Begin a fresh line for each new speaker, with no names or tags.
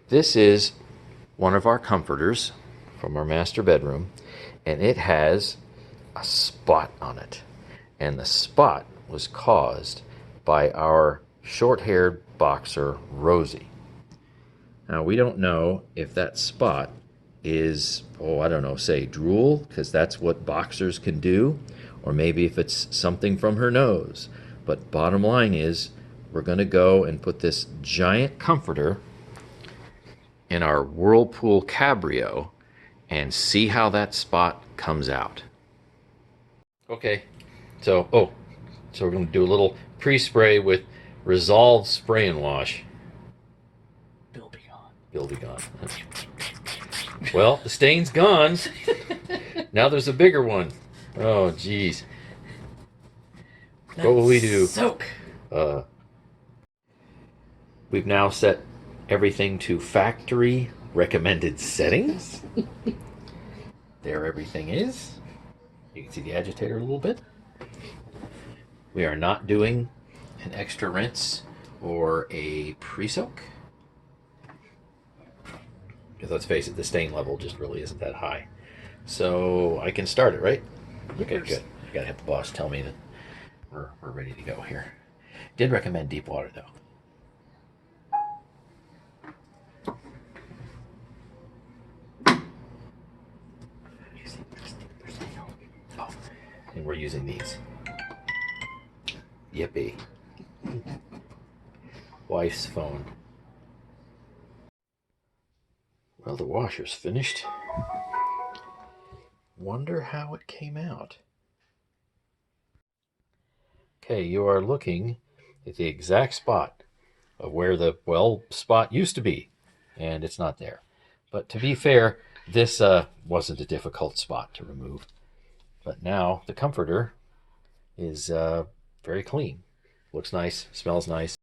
This is one of our comforters from our master bedroom, and it has a spot on it. And the spot was caused by our short-haired boxer, Rosie. Now, we don't know if that spot is, oh, I don't know, say drool, because that's what boxers can do, or maybe if it's something from her nose. But bottom line is, we're going to go and put this giant comforter in our Whirlpool Cabrio and see how that spot comes out. Okay, so we're going to do a little pre-spray with Resolve Spray and Wash.
Bill be gone.
Bill be gone. Well, the stain's gone. Now there's a bigger one. Oh, geez. What will we do?
Soak.
We've now set everything to factory recommended settings. There everything is. You can see the agitator a little bit. We are not doing an extra rinse or a pre-soak. Because let's face it, the stain level just really isn't that high. So I can start it, right? Okay, good. I gotta have the boss tell me that we're ready to go here. Did recommend deep water though. Oh, and we're using these. Yippee. Wife's phone. Well, the washer's finished. Wonder how it came out. Okay, you are looking at the exact spot of where the, well, spot used to be, and it's not there. But to be fair, this wasn't a difficult spot to remove. But now the comforter is very clean. Looks nice, smells nice.